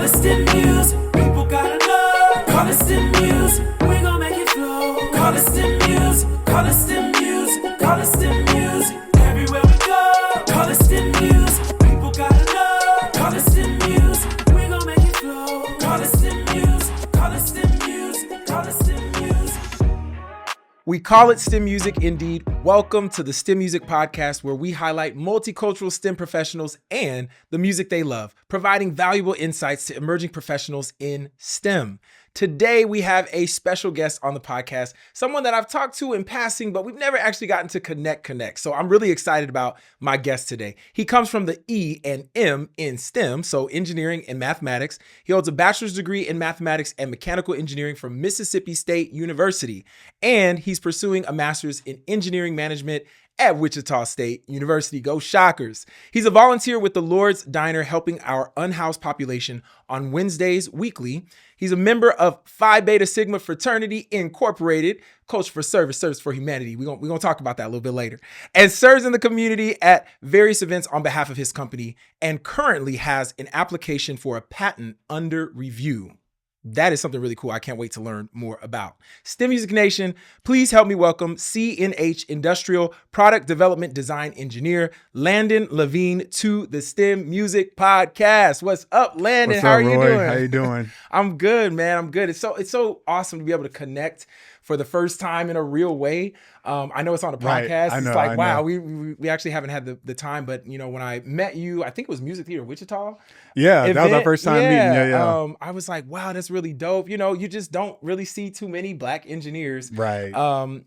it STEMusic. People gotta know. Call it STEMusic. We gon' make it flow. Call it STEMusic. Call it STEMusic. Call it STEMusic. Everywhere we go. Call it STEMusic. People gotta know. Call it STEMusic. We gon' make it flow. Call it STEMusic. Call it STEMusic. Call it STEMusic. We call it STEMusic indeed. Welcome to the STEMusic podcast, where we highlight multicultural STEM professionals and the music they love, providing valuable insights to emerging professionals in STEM. Today, we have a special guest on the podcast, someone that I've talked to in passing, but we've never actually gotten to connect. So I'm really excited about my guest today. He comes from the E and M in STEM, so engineering and mathematics. He holds a bachelor's degree in mathematics and mechanical engineering from Mississippi State University, and he's pursuing a master's in engineering management at Wichita State University. Go Shockers. He's a volunteer with the Lord's Diner, helping our unhoused population on Wednesdays weekly. He's a member of Phi Beta Sigma Fraternity Incorporated, Coach for Service for Humanity. We're gonna talk about that a little bit later. And serves in the community at various events on behalf of his company, and currently has an application for a patent under review. That is something really cool. I can't wait to learn more about. STEMusic Nation, please help me welcome CNH Industrial Product Development Design Engineer, Landon Lavigne, to the STEMusic podcast. What's up, Landon? How are you doing? How you doing? I'm good, man. I'm good. It's so awesome to be able to connect for the first time in a real way. I know it's on a podcast. Right. It's like, wow, we actually haven't had the time, but you know, when I met you, I think it was Music Theater Wichita. Yeah, event. that was our first time meeting. Yeah. I was like, wow, that's really dope. You know, you just don't really see too many Black engineers. Right.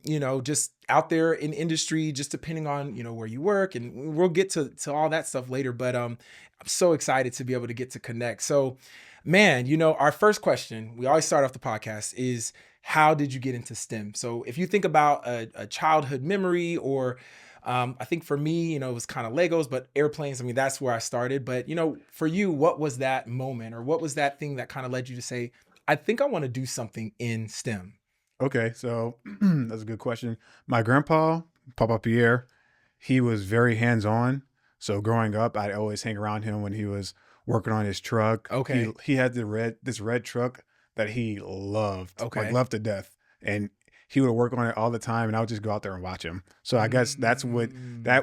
You know, just out there in industry, just depending on, you know, where you work, and we'll get to all that stuff later. But I'm so excited to be able to get to connect. So, man, you know, our first question, we always start off the podcast, is how did you get into STEM? So if you think about a childhood memory, or I think for me, you know, it was kind of Legos, but airplanes, I mean, that's where I started. But, you know, for you, what was that moment, or what was that thing that kind of led you to say, I think I want to do something in STEM? Okay, so that's a good question. My grandpa, Papa Pierre, he was very hands-on. So growing up, I'd always hang around him when he was working on his truck. Okay. He had this red truck that he loved, Okay. loved to death. And he would work on it all the time, and I would just go out there and watch him. So I guess that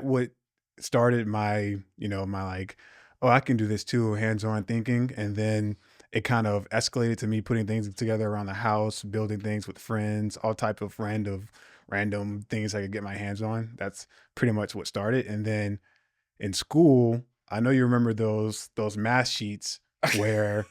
what started my, you know, my like, oh, I can do this too, hands-on thinking. And then it kind of escalated to me putting things together around the house, building things with friends, all type of random things I could get my hands on. That's pretty much what started. And then in school, I know you remember those math sheets where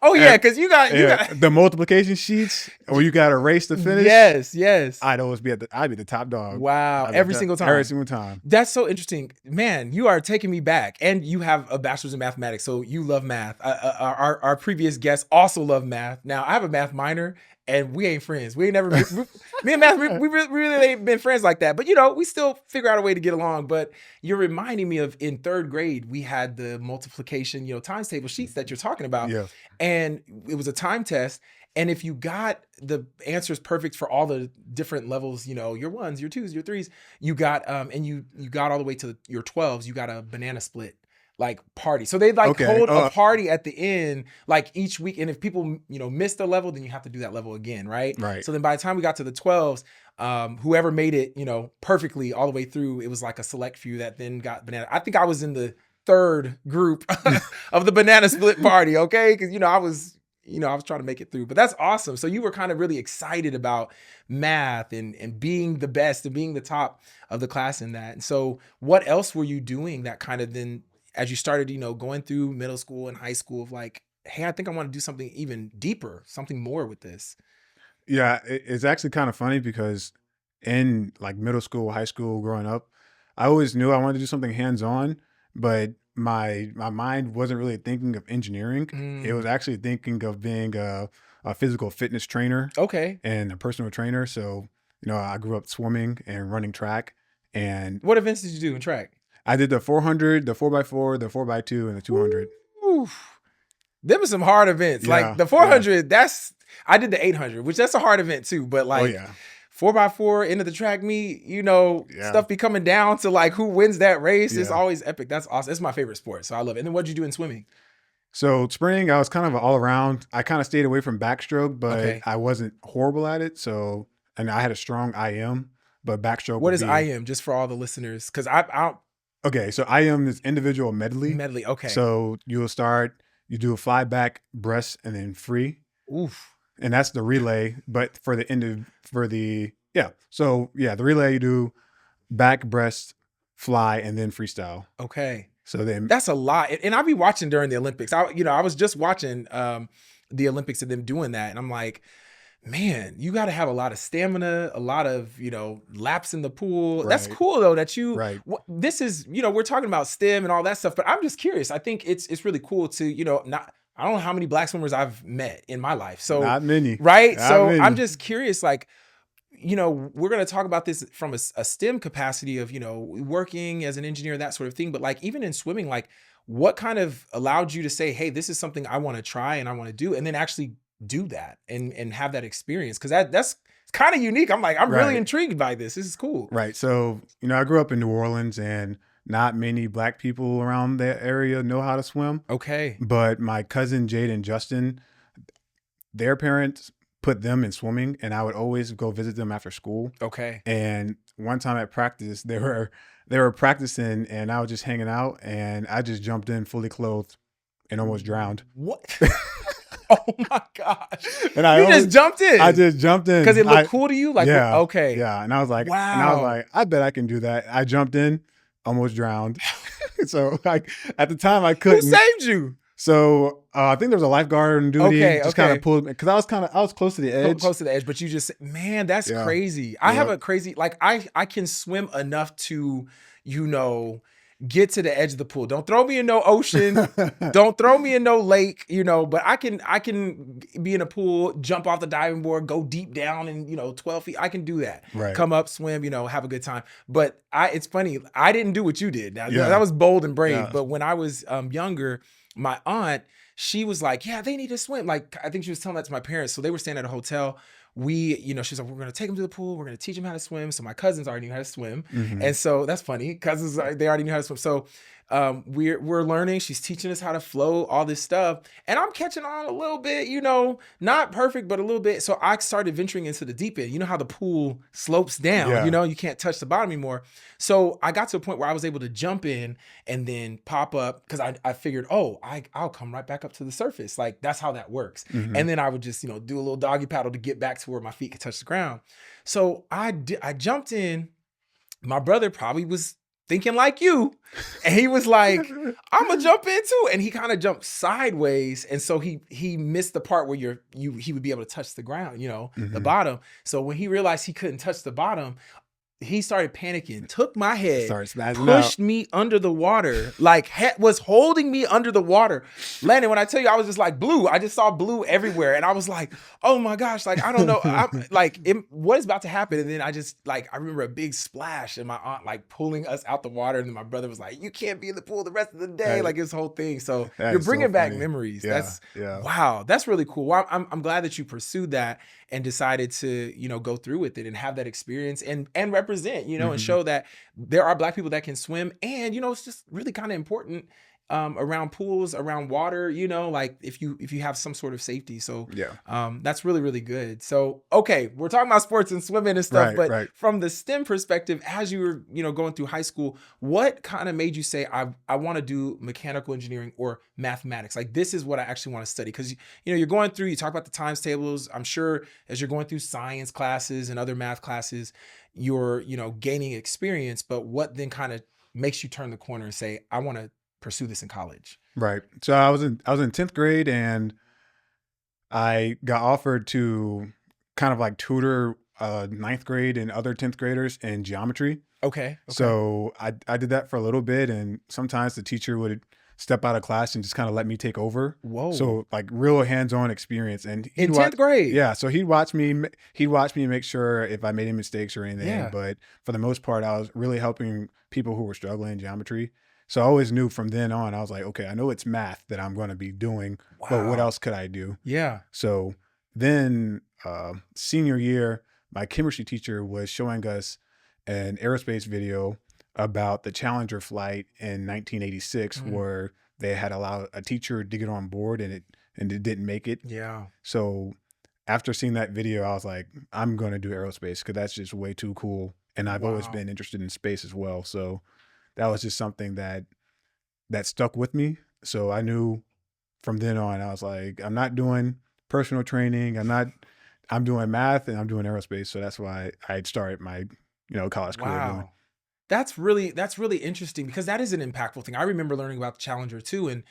Oh yeah, because you got the multiplication sheets where you got to race to finish. Yes. I'd always be I'd be the top dog. Wow, every single time. Every single time. That's so interesting, man. You are taking me back, and you have a bachelor's in mathematics, so you love math. Our previous guest also loved math. Now I have a math minor, and we ain't friends. We ain't never me and math. We really ain't been friends like that. But you know, we still figure out a way to get along. But you're reminding me of in third grade, we had the multiplication, you know, times table sheets that you're talking about. Yeah. And it was a time test. And if you got the answers perfect for all the different levels, you know, your ones, your twos, your threes, you got, and you got all the way to your 12s, you got a banana split like party. So they hold a party at the end, like each week. And if people, you know, missed a level, then you have to do that level again. Right. Right. So then by the time we got to the 12s, whoever made it, you know, perfectly all the way through, it was like a select few that then got banana. I think I was in the third group of the banana split party. Okay. Cause I was trying to make it through, but that's awesome. So you were kind of really excited about math and being the best and being the top of the class in that. And so what else were you doing that kind of then, as you started, you know, going through middle school and high school, of like, hey, I think I want to do something even deeper, something more with this? Yeah, it's actually kind of funny because in like middle school, high school, growing up, I always knew I wanted to do something hands-on, but my mind wasn't really thinking of engineering. It was actually thinking of being a physical fitness trainer. Okay. And a personal trainer. So, you know, I grew up swimming and running track. And what events did you do in track? I did the 400, the 4x4, the 4x2, and the 200. Oof. Them are some hard events. Yeah, like the 400, I did the 800, which that's a hard event too. But like 4x4 into the track meet, you know, stuff be coming down to like who wins that race. It's always epic. That's awesome. It's my favorite sport. So I love it. And then what'd you do in swimming? So sprinting, I was kind of all around. I kind of stayed away from backstroke, but Okay. I wasn't horrible at it. So, and I had a strong IM, but backstroke What would is be IM, just for all the listeners? Because I okay. So IM is individual medley. medley. Okay. So you do a fly back, breast, and then free, Oof. and that's the relay. But for the the relay you do back, breast, fly, and then freestyle. Okay. So then That's a lot. And I'll be watching during the Olympics. I was just watching the Olympics and them doing that. And I'm like, man, you got to have a lot of stamina, a lot of, laps in the pool. That's Right. cool though that you, Right. this is, we're talking about STEM and all that stuff, but I'm just curious. I think it's really cool to, I don't know how many Black swimmers I've met in my life. So, not many, right. Not So many. I'm just curious, like, we're going to talk about this from a STEM capacity of, working as an engineer, that sort of thing. But like, even in swimming, like what kind of allowed you to say, hey, this is something I want to try and I want to do, and then actually do that and have that experience? Cause that's kind of unique. I'm like, I'm really Right. intrigued by this. This is cool. Right. So, I grew up in New Orleans and not many Black people around that area know how to swim. Okay. But my cousin Jade and Justin, their parents put them in swimming, and I would always go visit them after school. Okay. And one time at practice, they were practicing, and I was just hanging out, and I just jumped in fully clothed and almost drowned. What? Oh my gosh. And I You just jumped in. I just jumped in Because it looked cool to you? Like, yeah, okay. yeah. And I was like, Wow. I bet I can do that. I jumped in, almost drowned. So like at the time I Who couldn't. saved you? So I think there was a lifeguard on duty. Okay, just kind okay. of pulled me because I was close to the edge. Close to the edge, but you just, man, that's Yeah. crazy. I have Yep. a crazy, like I can swim enough to, get to the edge of the pool. Don't throw me in no ocean. Don't throw me in no lake, but I can be in a pool, jump off the diving board, go deep down and, 12 feet. I can do that. Right. Come up, swim, have a good time. But it's funny. I didn't do what you did. Now, Yeah. that was bold and brave. Yeah. But when I was younger, my aunt, she was like, yeah, they need to swim. Like, I think she was telling that to my parents. So they were staying at a hotel. She's like, we're going to take them to the pool. We're going to teach them how to swim. So my cousins already knew how to swim. Mhm. And so that's funny. Cousins, they already knew how to swim. So we're learning. She's teaching us how to float, all this stuff. And I'm catching on a little bit, not perfect, but a little bit. So I started venturing into the deep end. You know how the pool slopes down, Yeah. you can't touch the bottom anymore. So I got to a point where I was able to jump in and then pop up because I figured, I'll come right back up to the surface. Like that's how that works. Mhm. And then I would just, do a little doggy paddle to get back to where my feet could touch the ground. So I jumped in. My brother probably was thinking like you. And he was like, I'm gonna jump in too. And he kind of jumped sideways. And so he missed the part where he would be able to touch the ground, the Mhm. bottom. So when he realized he couldn't touch the bottom, he started panicking, took my head, Started spazzing pushed me under the water, like was holding me under the water. Landon, when I tell you, I was just like blue. I just saw blue everywhere. And I was like, oh my gosh, like, I don't know. I'm like, what is about to happen? And then I remember a big splash and my aunt like pulling us out the water. And then my brother was like, you can't be in the pool the rest of the day. Right. Like this whole thing. So That you're is so bringing back funny. memories. Yeah, That's, yeah. wow. That's really cool. Well, I'm glad that you pursued that and decided to, go through with it and have that experience and represent, and Mhm. show that there are Black people that can swim. And, it's just really kind of important around pools, around water, like if you have some sort of safety. So Yeah. that's really, really good. So, okay, we're talking about sports and swimming and stuff, Right, but right. from the STEM perspective, as you were, going through high school, what kind of made you say, I want to do mechanical engineering or mathematics? Like this is what I actually want to study. Cause you're going through, you talk about the times tables. I'm sure as you're going through science classes and other math classes, you're, gaining experience, but what then kind of makes you turn the corner and say, I want to pursue this in college? Right. So I was in 10th grade and I got offered to kind of like tutor 9th grade and other 10th graders in geometry. Okay. So I did that for a little bit, and sometimes the teacher would step out of class and just kind of let me take over. Whoa. So like real hands-on experience. And in 10th grade. Yeah. So he'd watch me and make sure if I made any mistakes or anything. Yeah. But for the most part, I was really helping people who were struggling in geometry. So I always knew from then on, I was like, okay, I know it's math that I'm going to be doing, but what Wow. else could I do? Yeah. So then senior year, my chemistry teacher was showing us an aerospace video about the Challenger flight in 1986, where they had allowed a teacher to get on board and it didn't make it. Yeah. So after seeing that video, I was like, I'm going to do aerospace because that's just way too cool. And I've always been interested in space as well. So that was just something that stuck with me. So I knew from then on, I was like, I'm not doing personal training. I'm doing math and I'm doing aerospace. So that's why I started my, college career doing. That's really interesting because that is an impactful thing. I remember learning about the Challenger too, and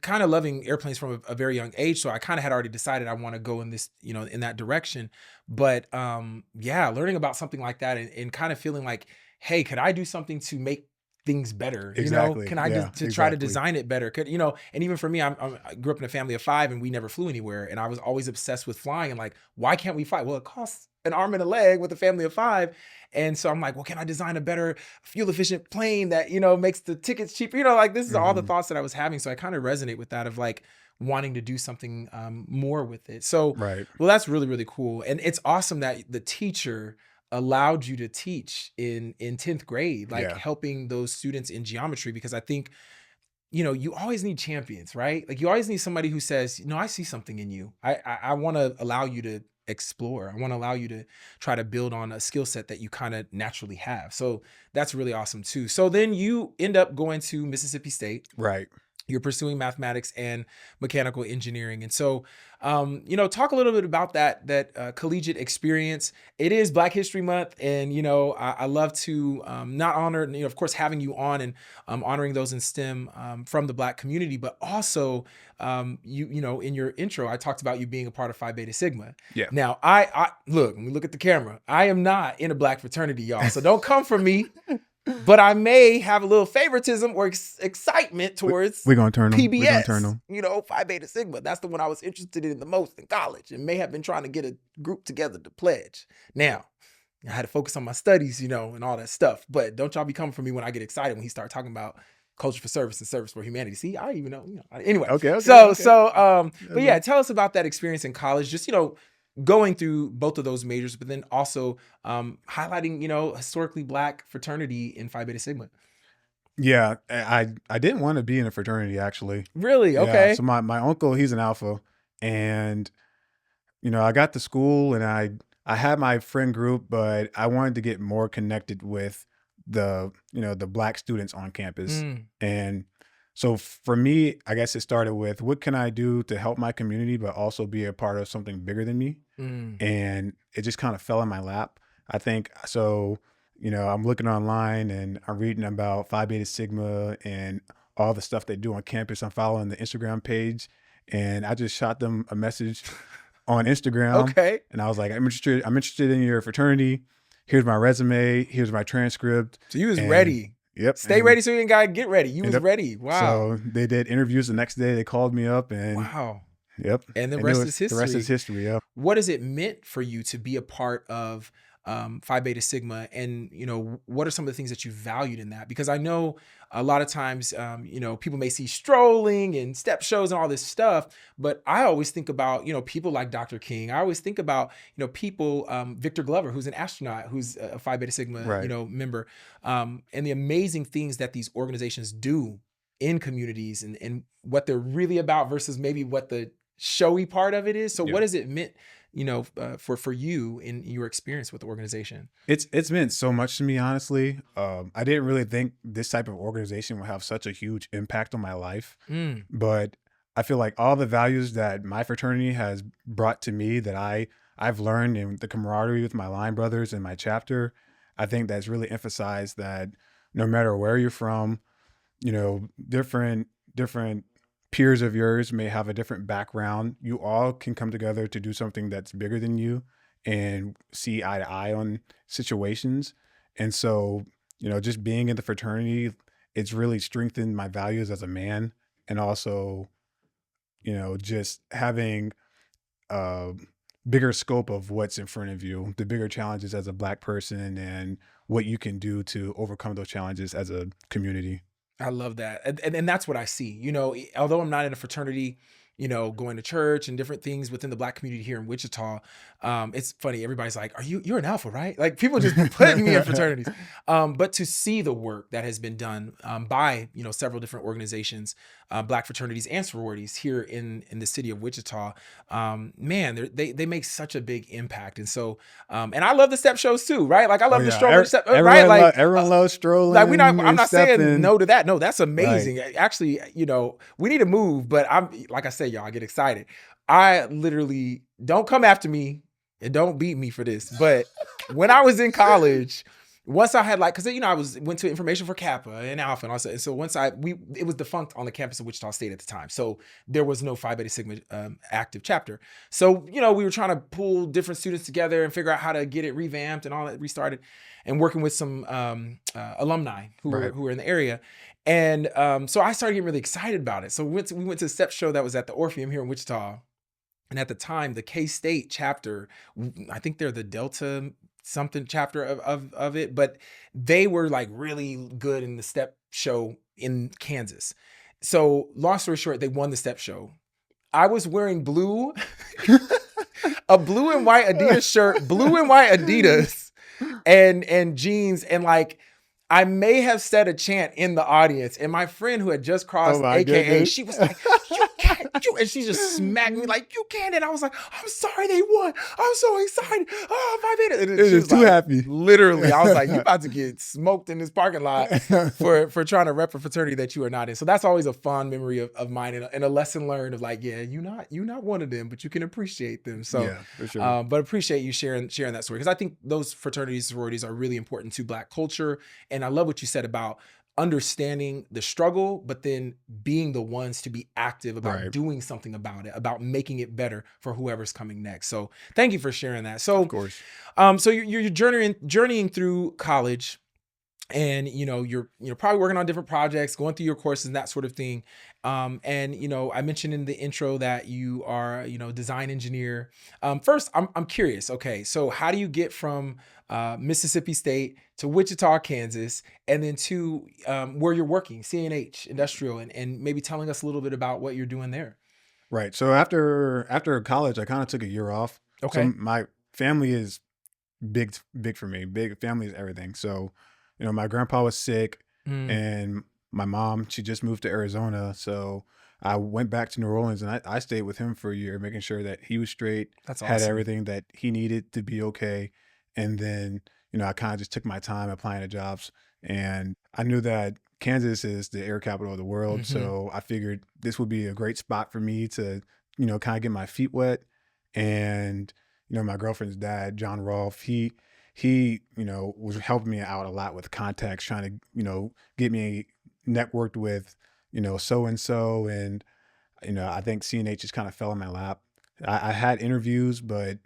kind of loving airplanes from a very young age. So I kind of had already decided I want to go in this, in that direction. But learning about something like that and kind of feeling like, hey, could I do something to make things better? Exactly. Can I try to design it better? And even for me, I grew up in a family of 5 and we never flew anywhere. And I was always obsessed with flying and like, why can't we fly? Well, it costs an arm and a leg with a family of 5. And so I'm like, well, can I design a better fuel efficient plane that, makes the tickets cheaper? Like this is all the thoughts that I was having. So I kind of resonate with that of like wanting to do something more with it. So, well, that's really, really cool. And it's awesome that the teacher allowed you to teach in 10th grade, like helping those students in geometry, because I think, you always need champions, right? Like you always need somebody who says, I see something in you. I want to allow you to explore. I want to allow you to try to build on a skill set that you kind of naturally have. So that's really awesome too. So then you end up going to Mississippi State. Right. You're pursuing mathematics and mechanical engineering. And so, talk a little bit about that collegiate experience. It is Black History Month. And, I love to not honor, of course, having you on and honoring those in STEM from the Black community, but also, in your intro, I talked about you being a part of Phi Beta Sigma. Yeah. Now, I look, when we look at the camera, I am not in a Black fraternity, y'all. So don't come for me. But I may have a little favoritism or excitement towards we're gonna turn them. PBS, we're gonna turn them. Phi Beta Sigma. That's the one I was interested in the most in college and may have been trying to get a group together to pledge. Now, I had to focus on my studies, and all that stuff. But don't y'all be coming for me when I get excited when he started talking about culture for service and service for humanity. See, I even know, anyway. Okay. But yeah, tell us about that experience in college. Just, going through both of those majors, but then also highlighting, historically Black fraternity in Phi Beta Sigma. Yeah, I didn't want to be in a fraternity actually. Really? Okay. Yeah, so my uncle, he's an Alpha, and I got to school and I had my friend group, but I wanted to get more connected with the Black students on campus. And so for me, I guess it started with what can I do to help my community, but also be a part of something bigger than me. And it just kind of fell in my lap. I think so. I'm looking online and I'm reading about Phi Beta Sigma and all the stuff they do on campus. I'm following the Instagram page, and I just shot them a message on Instagram. Okay. And I was like, I'm interested in your fraternity. Here's my resume. Here's my transcript. So you was ready. Yep. Stay ready so you ain't gotta get ready. You was ready. Wow. So they did interviews the next day. They called me up and wow. Yep. And the rest is history. The rest is history, yeah. What has it meant for you to be a part of Phi Beta Sigma? And, what are some of the things that you valued in that? Because I know a lot of times, people may see strolling and step shows and all this stuff, but I always think about, people like Dr. King. I always think about, people, Victor Glover, who's an astronaut, who's a Phi Beta Sigma, member, and the amazing things that these organizations do in communities and what they're really about versus maybe what the showy part of it is. So what has it meant, for you in your experience with the organization? It's meant so much to me, honestly. I didn't really think this type of organization would have such a huge impact on my life, but I feel like all the values that my fraternity has brought to me that I've learned in the camaraderie with my line brothers and my chapter, I think that's really emphasized that no matter where you're from, different peers of yours may have a different background. You all can come together to do something that's bigger than you and see eye to eye on situations. And so, just being in the fraternity, it's really strengthened my values as a man, and also, just having a bigger scope of what's in front of you, the bigger challenges as a Black person and what you can do to overcome those challenges as a community. I love that. And that's what I see. Although I'm not in a fraternity, going to church and different things within the Black community here in Wichita. It's funny. Everybody's like, you're an alpha, right? Like people just putting me in fraternities. But to see the work that has been done by, several different organizations, Black fraternities and sororities here in the city of Wichita, man, they make such a big impact. And so, and I love the step shows too, right? Like I love the strolling step, right? Like everyone loves strolling. Like I'm not saying stepping. no to that. No, that's amazing. Right. Actually, we need to move, but like I say, y'all, I get excited. I literally, don't come after me and don't beat me for this. But when I was in college, once I had because I went to information for Kappa and Alpha and all that. And so once it was defunct on the campus of Wichita State at the time. So there was no Phi Beta Sigma active chapter. So, we were trying to pull different students together and figure out how to get it revamped and all that restarted, and working with some alumni who were in the area. And so I started getting really excited about it. So we went to a step show that was at the Orpheum here in Wichita. And at the time, the K-State chapter, I think they're the Delta something chapter of it, but they were like really good in the step show in Kansas. So long story short, they won the step show. I was wearing blue, a blue and white Adidas shirt, blue and white Adidas and jeans. And I may have said a chant in the audience, and my friend who had just crossed, AKA, goodness. She was like, you can't, and she just smacked me like, you can't. And I was like, I'm sorry they won. I'm so excited. Oh, Phi Beta. And it is too happy. Literally, I was like, you about to get smoked in this parking lot for trying to rep a fraternity that you are not in. So that's always a fond memory of mine, and a lesson learned of you're not one of them, but you can appreciate them. So, yeah, for sure. But appreciate you sharing that story, because I think those fraternities, sororities are really important to Black culture. And I love what you said about understanding the struggle, but then being the ones to be active about doing something about it, about making it better for whoever's coming next. So thank you for sharing that. So, of course. So you're journeying through college, and you're probably working on different projects, going through your courses and that sort of thing. And I mentioned in the intro that you are design engineer. First, I'm curious. Okay, so how do you get from Mississippi State to Wichita, Kansas, and then to where you're working, CNH Industrial, and maybe telling us a little bit about what you're doing there? Right. So after college, I kind of took a year off. Okay. So my family is big for me. Big family is everything. So, my grandpa was sick, and my mom, she just moved to Arizona. So I went back to New Orleans, and I stayed with him for a year, making sure that he was straight. That's awesome. Had everything that he needed to be okay. And then, I kind of just took my time applying to jobs. And I knew that Kansas is the air capital of the world. Mm-hmm. So I figured this would be a great spot for me to, kind of get my feet wet. And, my girlfriend's dad, John Rolfe, he was helping me out a lot with contacts, trying to, get me networked with, so-and-so. And, I think CNH just kind of fell in my lap. I had interviews, but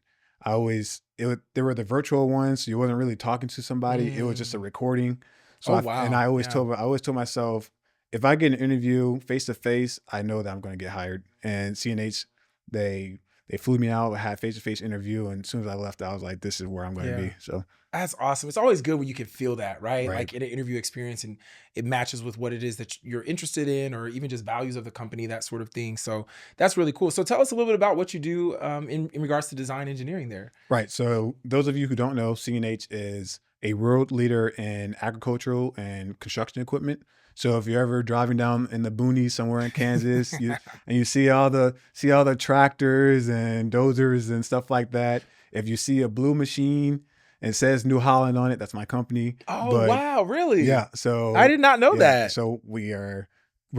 there were the virtual ones, so you wasn't really talking to somebody. It was just a recording. So I always told myself, if I get an interview face to face, I know that I'm going to get hired. And CNH, they flew me out, had face-to-face interview, and as soon as I left, I was like, this is where I'm going to be. So that's awesome. It's always good when you can feel that, right? Like in an interview experience, and it matches with what it is that you're interested in, or even just values of the company, that sort of thing. So that's really cool. So tell us a little bit about what you do in regards to design engineering there. Right. So those of you who don't know, CNH is a world leader in agricultural and construction equipment. So if you're ever driving down in the boonies somewhere in Kansas, and you see all the tractors and dozers and stuff like that, if you see a blue machine and it says New Holland on it, that's my company. Oh, wow, really? Yeah. So I did not know that. So we're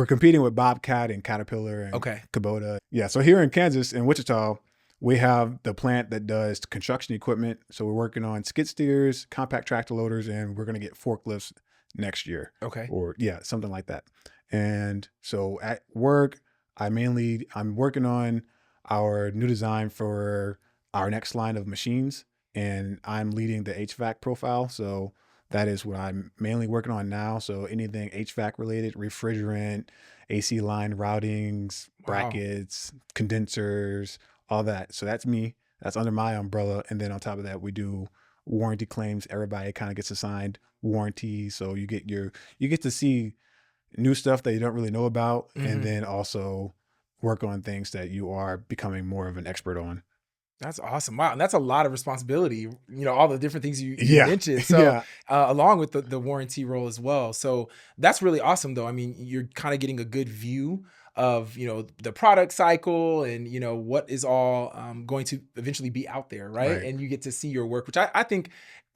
competing with Bobcat and Caterpillar and Kubota. Yeah. So here in Kansas, in Wichita, we have the plant that does construction equipment. So we're working on skid steers, compact tractor loaders, and we're going to get forklifts next year. Okay. Or something like that. And so at work, I'm working on our new design for our next line of machines, and I'm leading the HVAC profile. So that is what I'm mainly working on now. So anything HVAC related, refrigerant, AC line routings, brackets, condensers, all that. So that's me. That's under my umbrella. And then on top of that, we do warranty claims. Everybody kind of gets assigned warranty. So you get to see new stuff that you don't really know about. Mm-hmm. And then also work on things that you are becoming more of an expert on. That's awesome. Wow. And that's a lot of responsibility, all the different things you Yeah. mentioned. So Yeah. along with the warranty role as well. So that's really awesome though. I mean, you're kind of getting a good view of, the product cycle and, what is all going to eventually be out there. Right. Right. And you get to see your work, which I think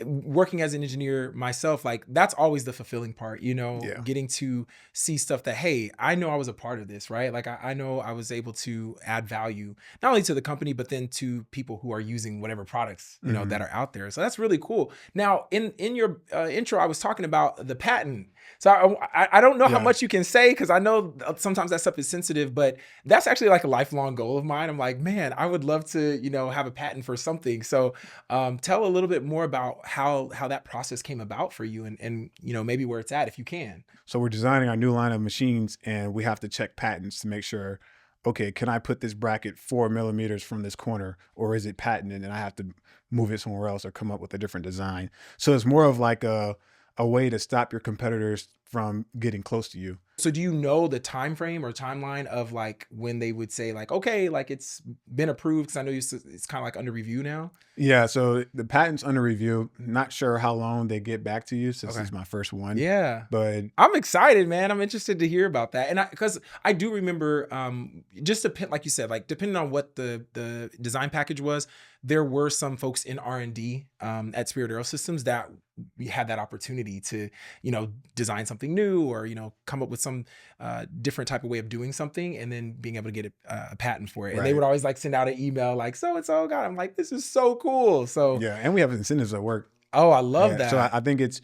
working as an engineer myself, like that's always the fulfilling part, Yeah. getting to see stuff that, hey, I know I was a part of this, right? Like I know I was able to add value, not only to the company, but then to people who are using whatever products, that are out there. So that's really cool. Now in your intro, I was talking about the patent. So I don't know how Yeah. much you can say, because I know sometimes that stuff is sensitive, but that's actually like a lifelong goal of mine. I'm like, man, I would love to, have a patent for something. So tell a little bit more about how that process came about for you and maybe where it's at if you can. So we're designing our new line of machines, and we have to check patents to make sure, okay, can I put this bracket 4 millimeters from this corner, or is it patented and I have to move it somewhere else or come up with a different design? So it's more of like a way to stop your competitors from getting close to you. So do you know the time frame or timeline of like when they would say like, okay, like it's been approved? Because I know it's kind of like under review now. Yeah, so the patent's under review. Not sure how long they get back to you, since Okay. it's my first one. Yeah. But I'm excited, man. I'm interested to hear about that. And because I do remember, like you said, like depending on what the design package was, there were some folks in R&D at Spirit Aerosystems that we had that opportunity to, design something new or, come up with some different type of way of doing something and then being able to get a patent for it. And they Right. would always like send out an email like, so-and-so got it. I'm like, this is so cool. So, yeah, and we have incentives at work. oh, I love Yeah, that. so I think it's,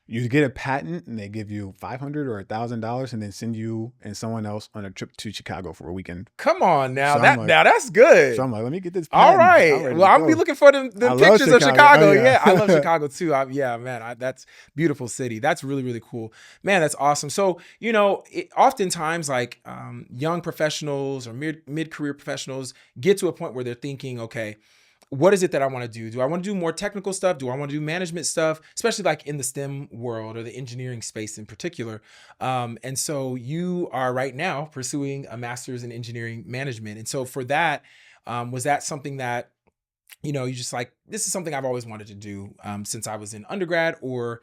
you get a patent and they give you $500 or $1,000 and then send you and someone else on a trip to Chicago for a weekend. Come on now. So I'm like- now that's good. So I'm like, let me get this All patent. I'm right. ready Well, to I'll go. be looking for the I love pictures of Chicago. Chicago. Oh, yeah. yeah. I love Chicago too. Yeah, man, that's beautiful city. That's really, really cool. Man, that's awesome. So, oftentimes like young professionals or mid-career professionals get to a point where they're thinking, okay, what is it that I want to do? Do I want to do more technical stuff? Do I want to do management stuff? Especially like in the STEM world or the engineering space in particular. And so you are right now pursuing a master's in engineering management. And so for that, was that something that, you just like, this is something I've always wanted to do since I was in undergrad, or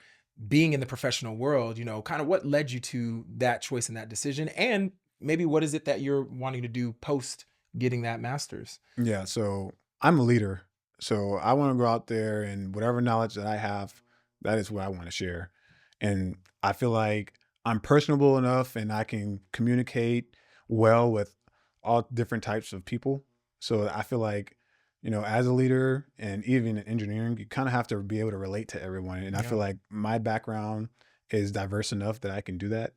being in the professional world, kind of what led you to that choice and that decision? And maybe what is it that you're wanting to do post getting that master's? Yeah, so I'm a leader. So I want to go out there, and whatever knowledge that I have, that is what I want to share. And I feel like I'm personable enough and I can communicate well with all different types of people. So I feel like, as a leader and even in engineering, you kind of have to be able to relate to everyone. And I Yeah. feel like my background is diverse enough that I can do that.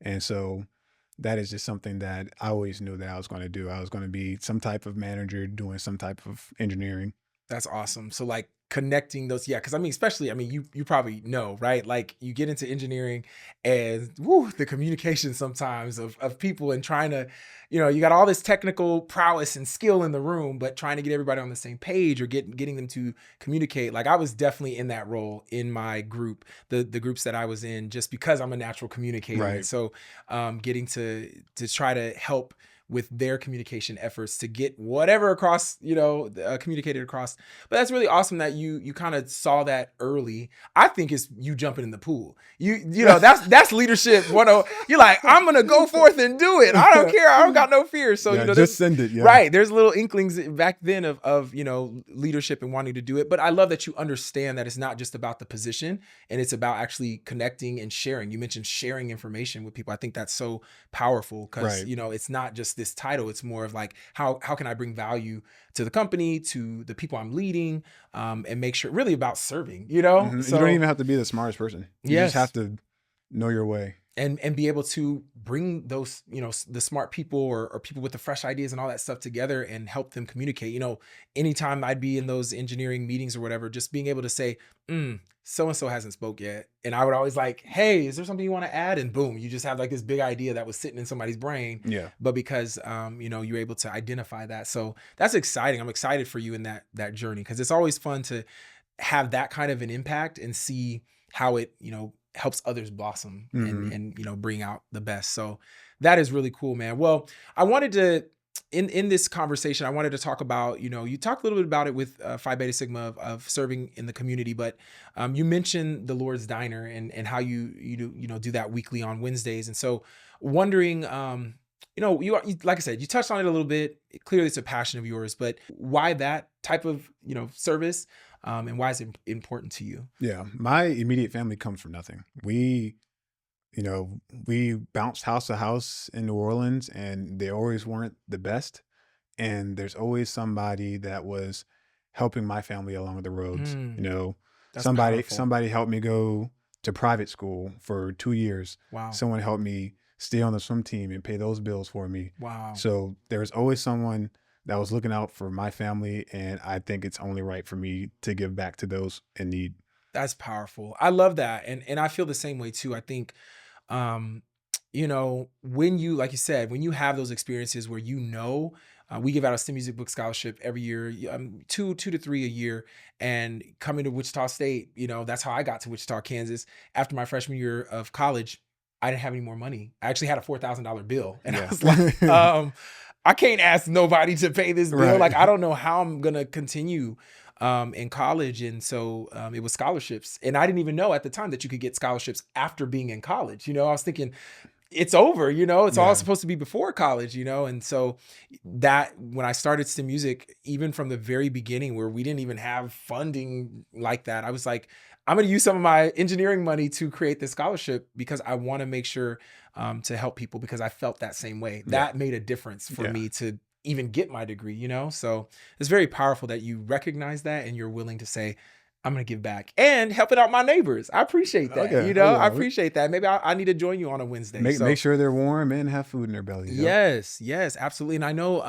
And so that is just something that I always knew that I was going to do. I was going to be some type of manager doing some type of engineering. That's awesome. So like connecting those, yeah, because especially, you probably know, right? Like you get into engineering and the communication sometimes of people and trying to, you got all this technical prowess and skill in the room, but trying to get everybody on the same page or getting them to communicate. Like I was definitely in that role in my group, the groups that I was in, just because I'm a natural communicator. Right. And so getting to try to help with their communication efforts to get whatever across, communicated across. But that's really awesome that you kind of saw that early. I think it's you jumping in the pool. That's leadership. You're like, I'm gonna go forth and do it. I don't care. I don't got no fear. So Yeah, just send it. Yeah. Right. There's little inklings back then of leadership and wanting to do it. But I love that you understand that it's not just about the position, and it's about actually connecting and sharing. You mentioned sharing information with people. I think that's so powerful because Right. it's not just this title. It's more of like how can I bring value to the company, to the people I'm leading, and make sure really about serving. Mhm. So You don't even have to be the smartest person. You Yes. just have to know your way. and be able to bring those, the smart people or people with the fresh ideas and all that stuff together and help them communicate. Anytime I'd be in those engineering meetings or whatever, just being able to say, so-and-so hasn't spoke yet. And I would always like, hey, is there something you want to add? And boom, you just have like this big idea that was sitting in somebody's brain. Yeah. But because, you're able to identify that. So that's exciting. I'm excited for you in that journey, because it's always fun to have that kind of an impact and see how it, helps others blossom Mhm. and bring out the best. So that is really cool, man. Well, I wanted to in this conversation, I wanted to talk about, you talked a little bit about it with Phi Beta Sigma of serving in the community, but you mentioned the Lord's Diner and how do that weekly on Wednesdays. And so wondering, you like I said, you touched on it a little bit. Clearly it's a passion of yours, but why that type of, service, and why is it important to you? Yeah. My immediate family comes from nothing. We bounced house to house in New Orleans, and they always weren't the best. And there's always somebody that was helping my family along the roads. That's Somebody powerful. helped me go to private school for 2 years. Wow. Someone helped me stay on the swim team and pay those bills for me. Wow. So there's always someone that was looking out for my family, and I think it's only right for me to give back to those in need. That's powerful. I love that. And I feel the same way too. I think, when you, like you said, when you have those experiences where, we give out a STEMusic book scholarship every year, 2 to 3 a year, and coming to Wichita State, that's how I got to Wichita, Kansas. After my freshman year of college, I didn't have any more money. I actually had a $4,000 bill, and I was like, I can't ask nobody to pay this bill. Right. Like, I don't know how I'm going to continue in college. And so it was scholarships. And I didn't even know at the time that you could get scholarships after being in college. I was thinking it's over, it's all supposed to be before college, And so that when I started STEMusic, even from the very beginning where we didn't even have funding like that, I was like, I'm going to use some of my engineering money to create this scholarship because I want to make sure to help people, because I felt that same way. That made a difference for me to even get my degree, So it's very powerful that you recognize that and you're willing to say, I'm going to give back and helping out my neighbors. I appreciate that. I appreciate that. Maybe I need to join you on a Wednesday. Make sure they're warm and have food in their bellies. Yes, absolutely. And I know,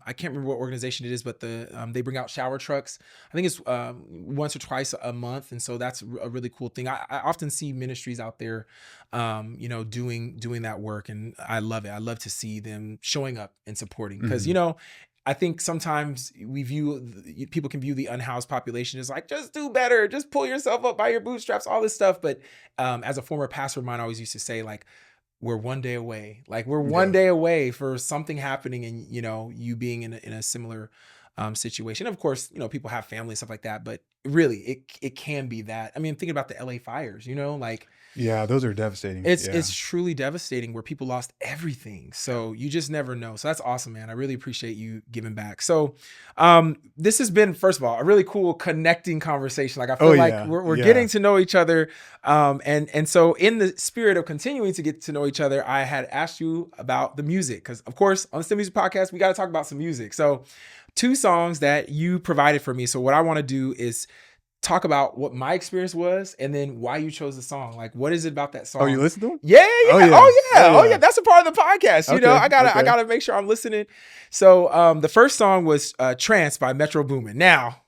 I can't remember what organization it is, but they bring out shower trucks. I think it's once or twice a month. And so that's a really cool thing. I often see ministries out there, doing that work. And I love it. I love to see them showing up and supporting because, I think sometimes people can view the unhoused population as like, just do better, just pull yourself up by your bootstraps, all this stuff. But as a former pastor of mine, I always used to say, like, we're one day away. Like, we're one day away for something happening and, you being in a similar situation. Of course, people have family and stuff like that, but really it can be that. I mean, thinking about the LA fires, Yeah, those are devastating. It's truly devastating where people lost everything. So you just never know. So that's awesome, man. I really appreciate you giving back. So this has been, first of all, a really cool connecting conversation. Like, I feel like we're getting to know each other. And so in the spirit of continuing to get to know each other, I had asked you about the music. Because, of course, on the STEMusic podcast, we got to talk about some music. So 2 songs that you provided for me. So what I want to do is talk about what my experience was and then why you chose the song. Like, what is it about that song? Oh, you listen to them? Yeah. Oh yeah. That's a part of the podcast. I gotta make sure I'm listening. So the first song was Trance by Metro Boomin. Now,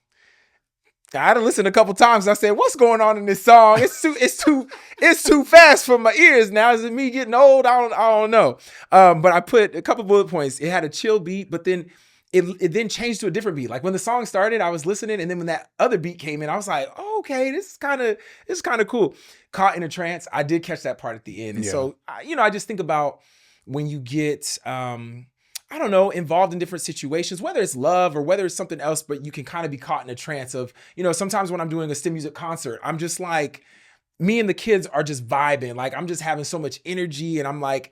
I had to listen a couple times. I said, what's going on in this song? It's too fast for my ears now. Is it me getting old? I don't know. But I put a couple bullet points. It had a chill beat, but then it then changed to a different beat. Like, when the song started, I was listening, and then when that other beat came in, I was like, oh, okay, this is kind of cool. Caught in a trance. I did catch that part at the end. And so, I just think about when you get, involved in different situations, whether it's love or whether it's something else, but you can kind of be caught in a trance of, sometimes when I'm doing a STEMusic concert, I'm just like, me and the kids are just vibing. Like, I'm just having so much energy, and I'm like,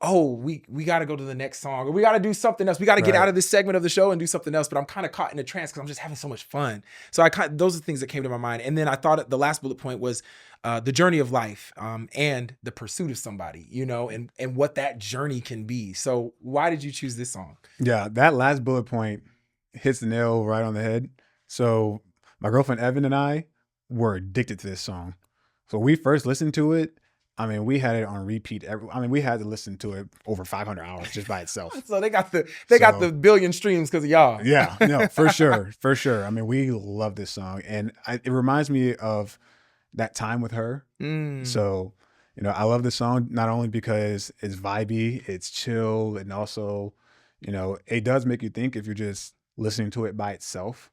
oh, we got to go to the next song, or we got to do something else. We got to get out of this segment of the show and do something else. But I'm kind of caught in a trance because I'm just having so much fun. So those are the things that came to my mind. And then I thought the last bullet point was the journey of life and the pursuit of somebody, and what that journey can be. So why did you choose this song? Yeah, that last bullet point hits the nail right on the head. So my girlfriend Evan and I were addicted to this song. So when we first listened to it, I mean, we had it on repeat. We had to listen to it over 500 hours just by itself. So they got the billion streams because of y'all. Yeah, no, for sure. I mean, we love this song, and it reminds me of that time with her. So, I love this song not only because it's vibey, it's chill, and also, it does make you think if you're just listening to it by itself.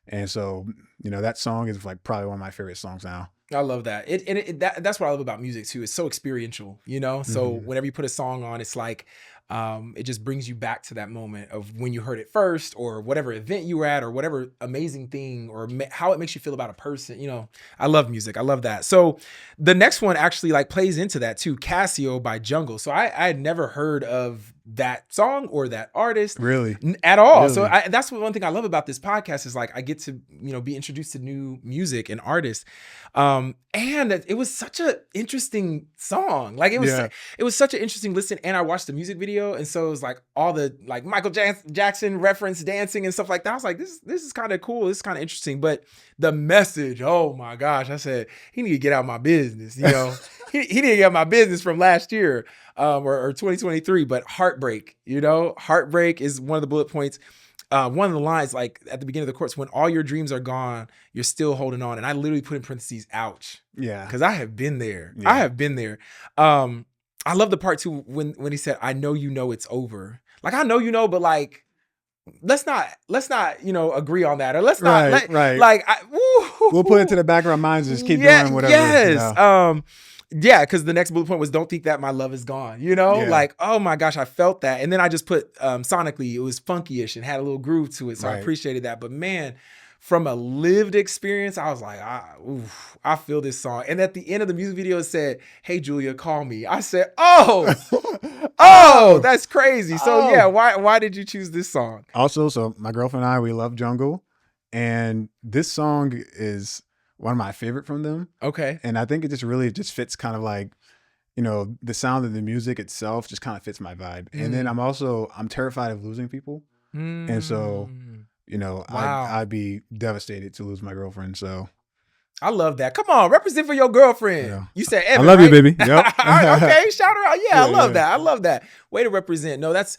And so, that song is like probably one of my favorite songs now. I love that. That's what I love about music too. It's so experiential, So whenever you put a song on, it's like, it just brings you back to that moment of when you heard it first, or whatever event you were at, or whatever amazing thing, or how it makes you feel about a person. You know, I love music. I love that. So the next one actually like plays into that too. Casio by Jungle. So I had never heard of that song or that artist Really? at all. Really? So that's one thing I love about this podcast is like I get to, you know, be introduced to new music and artists. And it was such an interesting song. Like it was such an interesting listen. And I watched the music video. And so it was like all the like Michael Jackson reference dancing and stuff like that. I was like, this is kind of cool. This is kind of interesting. But the message, oh my gosh, I said, he need to get out of my business. You know, he need to get out of my business from last year. Or 2023, but heartbreak, you know, heartbreak is one of the bullet points. One of the lines, like at the beginning of the chorus, when all your dreams are gone, you're still holding on. And I literally put in parentheses, ouch. Yeah. Because I have been there. Yeah. I have been there. I love the part too, when he said, I know, you know, it's over. Like, I know, you know, but like, let's not, you know, agree on that. Or let's not, we'll put it to the back of our minds and just keep doing whatever. Yes. You know? Yeah, because the next bullet point was don't think that my love is gone, you know? Yeah. Like, oh my gosh, I felt that. And then I just put sonically, it was funky-ish and had a little groove to it. So I appreciated that. But man, from a lived experience, I was like, I feel this song. And at the end of the music video, it said, hey, Julia, call me. I said, oh, that's crazy. So yeah, why did you choose this song? Also, so my girlfriend and I, we love Jungle. And this song is one of my favorite from them. Okay. And I think it just really just fits kind of like, you know, the sound of the music itself just kind of fits my vibe. And then I'm terrified of losing people. And so, you know, I'd be devastated to lose my girlfriend. So I love that. Come on, represent for your girlfriend. Yeah. You said Evan, I love right? you, baby. Yep. All right, okay, shout her out. Yeah, I love that. I love that. Way to represent. No, that's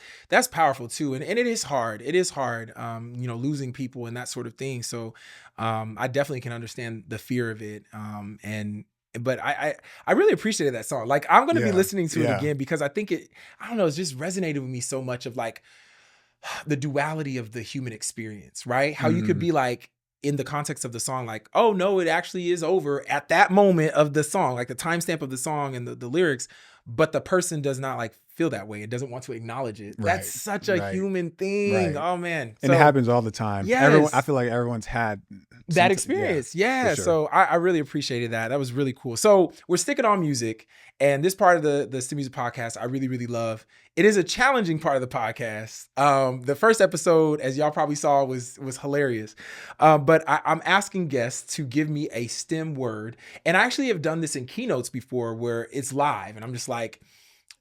powerful too. And it is hard. It is hard, you know, losing people and that sort of thing. So I definitely can understand the fear of it. But I really appreciated that song. Like I'm going to be listening to it again because I think I don't know, it's just resonated with me so much of like the duality of the human experience, right? How you could be like, in the context of the song, like, oh no, it actually is over at that moment of the song, like the timestamp of the song and the lyrics, but the person does not like feel that way. It doesn't want to acknowledge it. Right. That's such a human thing. Right. Oh man. And it happens all the time. Yes. I feel like everyone's had that experience. Yeah. Sure. So I really appreciated that. That was really cool. So we're sticking on music, and this part of the STEMusic podcast, I really, really love. It is a challenging part of the podcast. The first episode, as y'all probably saw, was hilarious. But I'm asking guests to give me a STEM word. And I actually have done this in keynotes before where it's live. And I'm just like,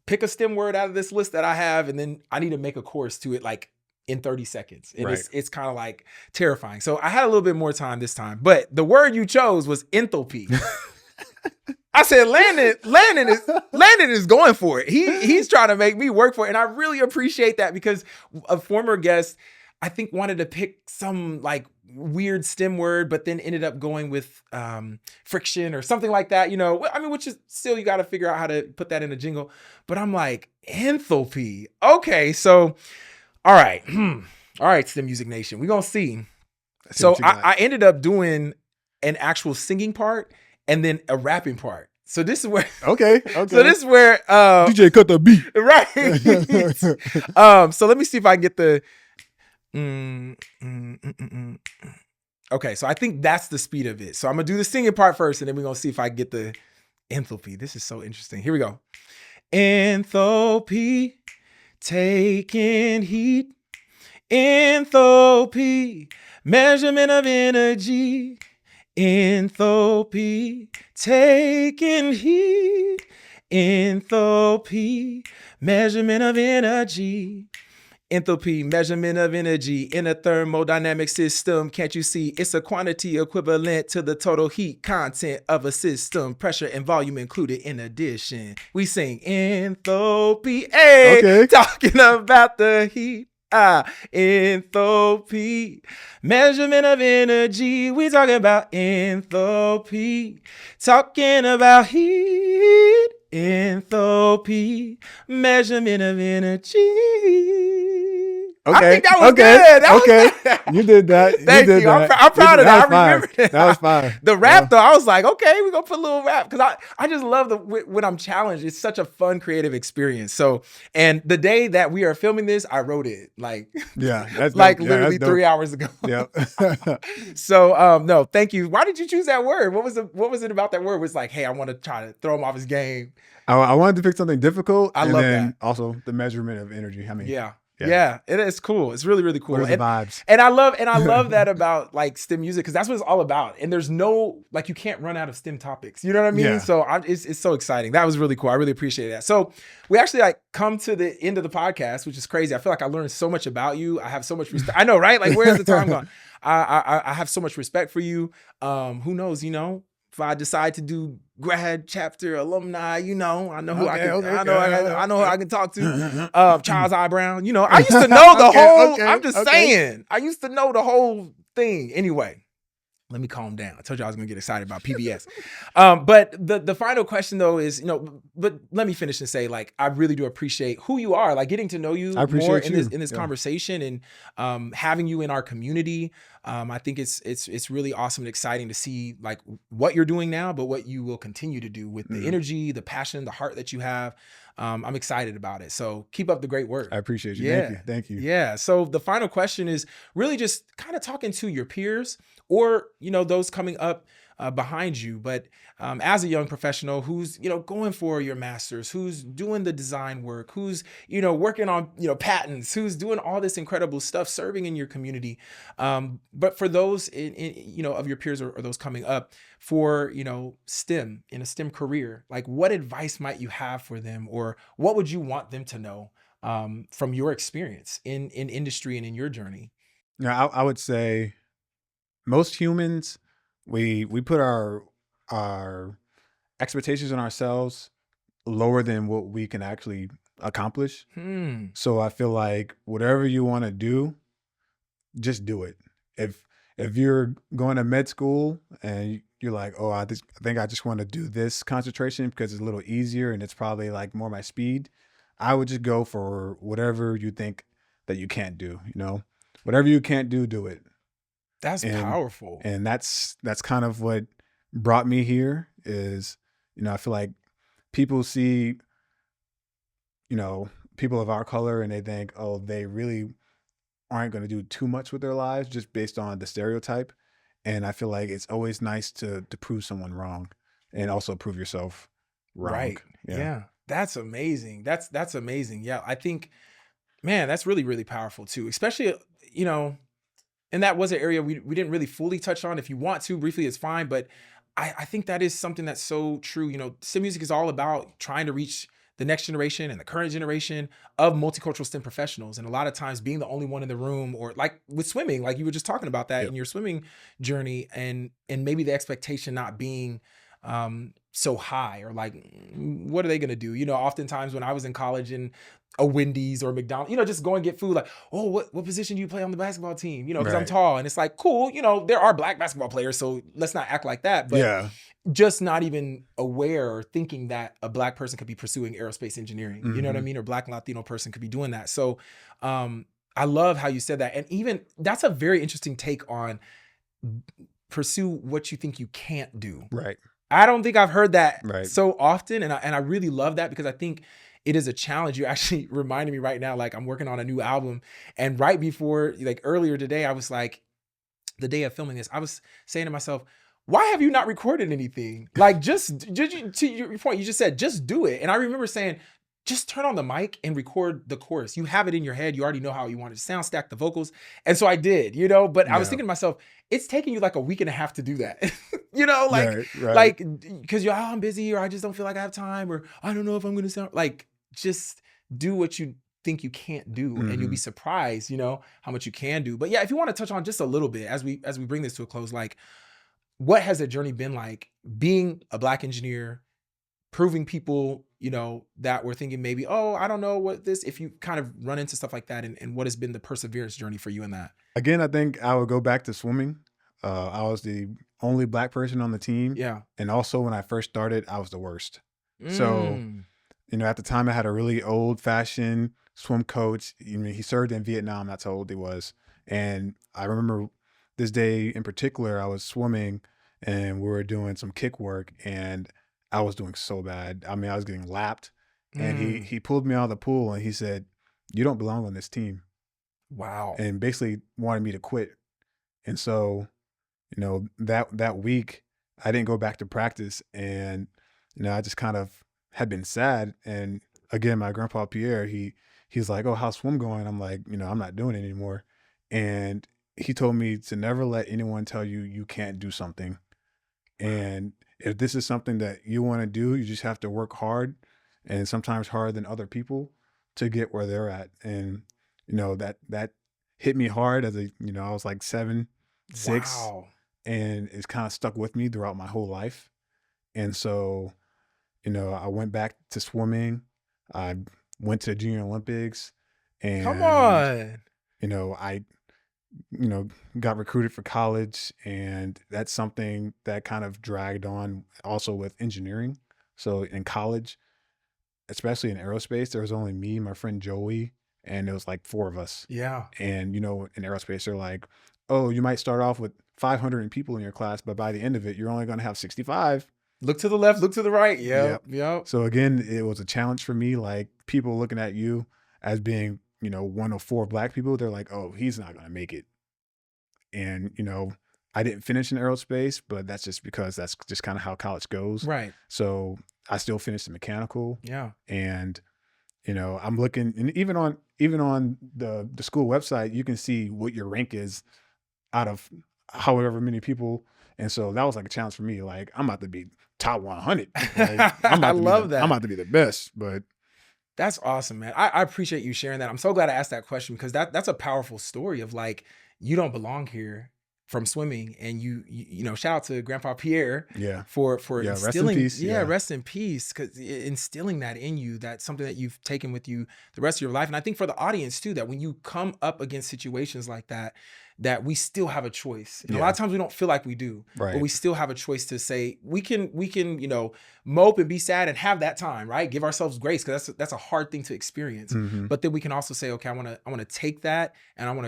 pick a STEM word out of this list that I have. And then I need to make a chorus to it like in 30 seconds. And it's kind of like terrifying. So I had a little bit more time this time. But the word you chose was enthalpy. I said, Landon is going for it. He's trying to make me work for it. And I really appreciate that because a former guest, I think, wanted to pick some like weird STEM word, but then ended up going with friction or something like that, you know, I mean, which is still, you got to figure out how to put that in a jingle. But I'm like, enthalpy. Okay. So, all right. All right, STEMusic Nation, we're going to see. So I ended up doing an actual singing part and then a rapping part. So this is where okay. So this is where DJ cut the beat. Right. So let me see if I can get the Okay, so I think that's the speed of it. So I'm gonna do the singing part first, and then we're gonna see if I can get the enthalpy. This is so interesting. Here we go. Enthalpy, taking heat. Enthalpy, measurement of energy. Enthalpy, taking heat. Enthalpy, measurement of energy. Enthalpy, measurement of energy in a thermodynamic system. Can't you see it's a quantity equivalent to the total heat content of a system, pressure and volume included in addition. We sing enthalpy, talking about the heat. Enthalpy, measurement of energy. We talking about enthalpy, talking about heat. Enthalpy, measurement of energy. I Okay. think that was Okay. good. That was Okay. good. You did that. Thank did you. I'm that. proud of that. Was I remember fine. That was fine. the rap though. I was like, okay, we're gonna put a little rap because I just love when I'm challenged. It's such a fun, creative experience. So, and the day that we are filming this, I wrote it like Yeah, that's like dope. literally that's 3 hours ago. Yep. So, no, thank you. Why did you choose that word? What was it about that word? Was like, hey, I want to try to throw him off his game. I wanted to pick something difficult. I and love then that. Also the measurement of energy. I mean, Yeah, it is cool. It's really, really cool. What are the vibes? And I love that about like STEM music because that's what it's all about. And there's no like you can't run out of STEM topics. You know what I mean? Yeah. So it's so exciting. That was really cool. I really appreciate that. So we actually like come to the end of the podcast, which is crazy. I feel like I learned so much about you. I have so much respect. I know, right? Like where's the time gone? I have so much respect for you. Who knows? You know, if I decide to do grad chapter alumni, you know, I know who I know who I can talk to. Charles I. Brown, you know, I used to know the whole. I'm just saying, I used to know the whole thing. Anyway, let me calm down. I told you I was gonna get excited about PBS. But the final question though is, you know, but let me finish and say, like, I really do appreciate who you are, like getting to know you more in this conversation and having you in our community. I think it's really awesome and exciting to see like what you're doing now, but what you will continue to do with the energy, the passion, the heart that you have. I'm excited about it. So keep up the great work. I appreciate you. Yeah. Thank you. Yeah. So the final question is really just kind of talking to your peers or, you know, those coming up behind you. But as a young professional who's, you know, going for your master's, who's doing the design work, who's, you know, working on, you know, patents, who's doing all this incredible stuff, serving in your community. But for those in you know, of your peers or those coming up for, you know, STEM in a STEM career, like what advice might you have for them or what would you want them to know from your experience in industry and in your journey? Yeah, I would say most humans, we put our expectations on ourselves lower than what we can actually accomplish. So I feel like whatever you want to do, just do it. If you're going to med school and you're like, oh, I think I just want to do this concentration because it's a little easier and it's probably like more my speed, I would just go for whatever you think that you can't do, you know? Whatever you can't do it. That's powerful. And that's kind of what brought me here is, you know, I feel like people see, you know, people of our color and they think, oh, they really aren't going to do too much with their lives just based on the stereotype. And I feel like it's always nice to prove someone wrong and also prove yourself wrong. Right. Yeah. That's amazing. That's amazing. Yeah. I think, man, that's really, really powerful too, especially, you know, and that was an area we didn't really fully touch on. If you want to briefly, it's fine. But I think that is something that's so true. You know, STEM music is all about trying to reach the next generation and the current generation of multicultural STEM professionals. And a lot of times being the only one in the room, or like with swimming, like you were just talking about that in your swimming journey, and maybe the expectation not being so high, or like, what are they going to do? You know, oftentimes when I was in college and a Wendy's or McDonald's, you know, just go and get food, like, oh, what position do you play on the basketball team? You know, because I'm tall. And it's like, cool, you know, there are Black basketball players, so let's not act like that. But just not even aware or thinking that a Black person could be pursuing aerospace engineering, you know what I mean? Or Black Latino person could be doing that. So I love how you said that. And even that's a very interesting take on pursue what you think you can't do. Right. I don't think I've heard that so often. And I really love that because I think it is a challenge. You're actually reminding me right now, like I'm working on a new album. And right before, like earlier today, I was like, the day of filming this, I was saying to myself, why have you not recorded anything? Like just to your point, you just said, just do it. And I remember saying, just turn on the mic and record the chorus. You have it in your head. You already know how you want it to sound, stack the vocals. And so I did, you know, but I was thinking to myself, it's taking you like a week and a half to do that. You know, like, like, cause you're, oh, I'm busy, or I just don't feel like I have time, or I don't know if I'm going to sound like, just do what you think you can't do. And you'll be surprised, you know, how much you can do. But yeah, if you want to touch on just a little bit as we bring this to a close, like what has the journey been like being a Black engineer, proving people, you know, that were thinking maybe, oh, I don't know what this, if you kind of run into stuff like that, and what has been the perseverance journey for you in that? Again, I think I would go back to swimming. I was the only Black person on the team. Yeah. And also when I first started, I was the worst. So, you know, at the time I had a really old fashioned swim coach. I mean, he served in Vietnam. That's how old he was. And I remember this day in particular, I was swimming and we were doing some kick work and I was doing so bad. I mean, I was getting lapped. And he pulled me out of the pool and he said, "You don't belong on this team." Wow. And basically wanted me to quit. And so, you know, that week I didn't go back to practice, and you know, I just kind of had been sad. And again, my grandpa Pierre, he's like, "Oh, how's swim going?" I'm like, you know, I'm not doing it anymore. And he told me to never let anyone tell you you can't do something. And if this is something that you want to do, you just have to work hard, and sometimes harder than other people, to get where they're at. And you know, that hit me hard as a, you know, I was like 7, 6, Wow. and it's kind of stuck with me throughout my whole life. And so, you know, I went back to swimming. I went to the Junior Olympics, and Come on. you know, I, you know, got recruited for college, and that's something that kind of dragged on also with engineering. So in college, especially in aerospace, there was only me, my friend Joey, and it was like 4 of us. Yeah. And, you know, in aerospace, they're like, "Oh, you might start off with 500 people in your class, but by the end of it, you're only going to have 65. Look to the left, look to the right. Yep. So again, it was a challenge for me. Like, people looking at you as being, you know, one of 4 Black people, they're like, "Oh, he's not going to make it." And, you know, I didn't finish in aerospace, but that's just because that's just kind of how college goes. Right. So I still finished in mechanical. Yeah. And, you know, I'm looking, and even on the school website, you can see what your rank is out of however many people. And so that was like a challenge for me. Like, I'm about to be top 100. Like, I love that. I'm about to be the best. But That's awesome, man. I appreciate you sharing that. I'm so glad I asked that question because that's a powerful story of like, you don't belong here from swimming. And you know, shout out to Grandpa Pierre yeah, for yeah, rest in instilling, peace. yeah, rest in peace, because instilling that in you, that's something that you've taken with you the rest of your life. And I think for the audience too, that when you come up against situations like that, that we still have a choice. And a lot of times we don't feel like we do, Right. but we still have a choice to say, we can, you know, mope and be sad and have that time, right? Give ourselves grace, because that's a hard thing to experience. Mhm. But then we can also say, okay, I want to take that and I want to